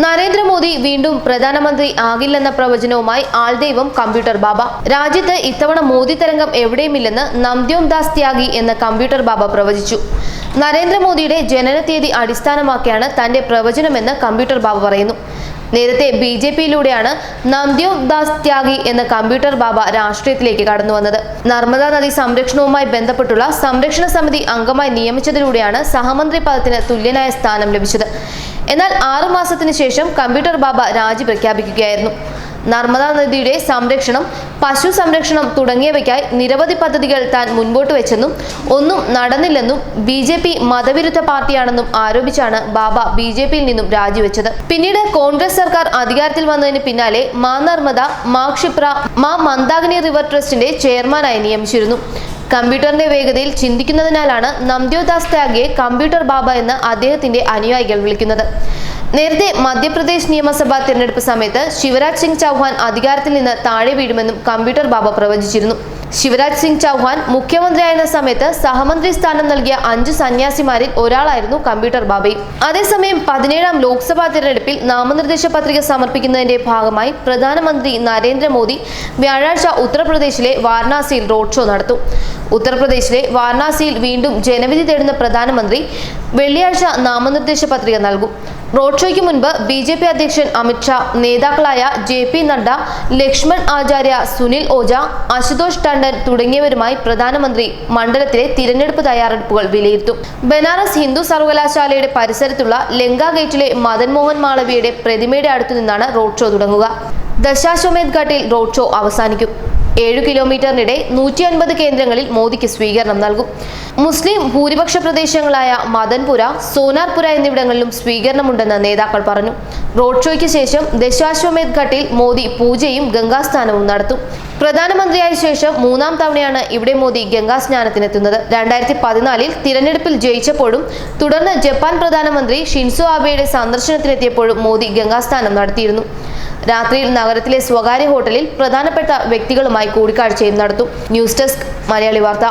നരേന്ദ്രമോദി വീണ്ടും പ്രധാനമന്ത്രി ആകില്ലെന്ന പ്രവചനവുമായി ആൾദൈവം കമ്പ്യൂട്ടർ ബാബ. രാജ്യത്ത് ഇത്തവണ മോദി തരംഗം എവിടെയുമില്ലെന്ന് നംദ്യോം ദാസ് ത്യാഗി എന്ന കമ്പ്യൂട്ടർ ബാബ പ്രവചിച്ചു. നരേന്ദ്രമോദിയുടെ ജനനതീയതി അടിസ്ഥാനമാക്കിയാണ് തന്റെ പ്രവചനമെന്ന് കമ്പ്യൂട്ടർ ബാബ പറയുന്നു. നേരത്തെ BJP-യിലൂടെയാണ് നംദ്യോം ദാസ് ത്യാഗി എന്ന കമ്പ്യൂട്ടർ ബാബ രാഷ്ട്രീയത്തിലേക്ക് കടന്നു വന്നത്. നർമ്മദാ നദി സംരക്ഷണവുമായി ബന്ധപ്പെട്ടുള്ള സംരക്ഷണ സമിതി അംഗമായി നിയമിച്ചതിലൂടെയാണ് സഹമന്ത്രി പദത്തിന് തുല്യനായ സ്ഥാനം ലഭിച്ചത്. എന്നാൽ 6 മാസത്തിന് ശേഷം കമ്പ്യൂട്ടർ ബാബ രാജി പ്രഖ്യാപിക്കുകയായിരുന്നു. നർമ്മദാ നദിയുടെ സംരക്ഷണം, പശു സംരക്ഷണം തുടങ്ങിയവയ്ക്കായി നിരവധി പദ്ധതികൾ താൻ മുൻപോട്ട് വെച്ചെന്നും ഒന്നും നടന്നില്ലെന്നും BJP മതവിരുദ്ധ പാർട്ടിയാണെന്നും ആരോപിച്ചാണ് ബാബ BJP-യിൽ നിന്നും രാജിവെച്ചത്. പിന്നീട് കോൺഗ്രസ് സർക്കാർ അധികാരത്തിൽ വന്നതിന് പിന്നാലെ മാ നർമ്മദ, മാ ക്ഷിപ്ര, മാ മന്ദാകിനി റിവർ ട്രസ്റ്റിന്റെ ചെയർമാനായി നിയമിച്ചിരുന്നു. കമ്പ്യൂട്ടറിന്റെ വേഗതയിൽ ചിന്തിക്കുന്നതിനാലാണ് നംദ്യോം ദാസ് ത്യാഗിയെ കമ്പ്യൂട്ടർ ബാബ എന്ന് അദ്ദേഹത്തിന്റെ അനുയായികൾ വിളിക്കുന്നത്. നേരത്തെ മധ്യപ്രദേശ് നിയമസഭാ തിരഞ്ഞെടുപ്പ് സമയത്ത് ശിവരാജ് സിംഗ് ചൗഹാൻ അധികാരത്തിൽ നിന്ന് താഴെ വീഴുമെന്നും കമ്പ്യൂട്ടർ ബാബ പ്രവചിച്ചിരുന്നു. ശിവരാജ് സിംഗ് ചൗഹാൻ മുഖ്യമന്ത്രിയായിരുന്ന സമയത്ത് സഹമന്ത്രി സ്ഥാനം നൽകിയ 5 സന്യാസിമാരിൽ ഒരാളായിരുന്നു കമ്പ്യൂട്ടർ ബാബയും. അതേസമയം 17ാം ലോക്സഭാ തിരഞ്ഞെടുപ്പിൽ നാമനിർദ്ദേശ പത്രിക സമർപ്പിക്കുന്നതിന്റെ ഭാഗമായി പ്രധാനമന്ത്രി നരേന്ദ്രമോദി വ്യാഴാഴ്ച ഉത്തർപ്രദേശിലെ വാരണാസിയിൽ റോഡ് ഷോ നടത്തും. ഉത്തർപ്രദേശിലെ വാരണാസിയിൽ വീണ്ടും ജനവിധി തേടുന്ന പ്രധാനമന്ത്രി വെള്ളിയാഴ്ച നാമനിർദ്ദേശ പത്രിക നൽകും. റോഡ് ഷോയ്ക്ക് മുൻപ് BJP അധ്യക്ഷൻ അമിത് ഷാ, നേതാക്കളായ JP നഡ്ഡ, ലക്ഷ്മൺ ആചാര്യ, സുനിൽ ഓജ, അശുതോഷ് ടണ്ടൻ തുടങ്ങിയവരുമായി പ്രധാനമന്ത്രി മണ്ഡലത്തിലെ തിരഞ്ഞെടുപ്പ് തയ്യാറെടുപ്പുകൾ വിലയിരുത്തും. ബനാറസ് ഹിന്ദു സർവകലാശാലയുടെ പരിസരത്തുള്ള ലങ്ക ഗേറ്റിലെ മദൻ മോഹൻ മാളവിയയുടെ പ്രതിമയുടെ അടുത്തു നിന്നാണ് റോഡ് ഷോ തുടങ്ങുക. ദശാശ്വമേധ് ഘാട്ടിൽ റോഡ് ഷോ അവസാനിക്കും. 7 കിലോമീറ്ററിനിടെ 150 കേന്ദ്രങ്ങളിൽ മോദിക്ക് സ്വീകരണം നൽകും. മുസ്ലിം ഭൂരിപക്ഷ പ്രദേശങ്ങളായ മദൻപുര, സോനാർപുര എന്നിവിടങ്ങളിലും സ്വീകരണമുണ്ടെന്ന് നേതാക്കൾ പറഞ്ഞു. റോഡ് ഷോയ്ക്ക് ശേഷം ദശാശ്വമേധ് ഘട്ടിൽ മോദി പൂജയും ഗംഗാസ്നാനവും നടത്തും. പ്രധാനമന്ത്രിയായ ശേഷം 3ാം തവണയാണ് ഇവിടെ മോദി ഗംഗാസ്നാനത്തിനെത്തുന്നത്. 2014-ൽ തിരഞ്ഞെടുപ്പിൽ ജയിച്ചപ്പോഴും തുടർന്ന് ജപ്പാൻ പ്രധാനമന്ത്രി ഷിൻസോ ആബെയുടെ സന്ദർശനത്തിനെത്തിയപ്പോഴും മോദി ഗംഗാസ്നാനം നടത്തിയിരുന്നു. രാത്രിയിൽ നഗരത്തിലെ സ്വകാര്യ ഹോട്ടലിൽ പ്രധാനപ്പെട്ട വ്യക്തികളുമായി കൂടിക്കാഴ്ചയും നടത്തും. ന്യൂസ് ഡെസ്ക്, മലയാളി വാർത്ത.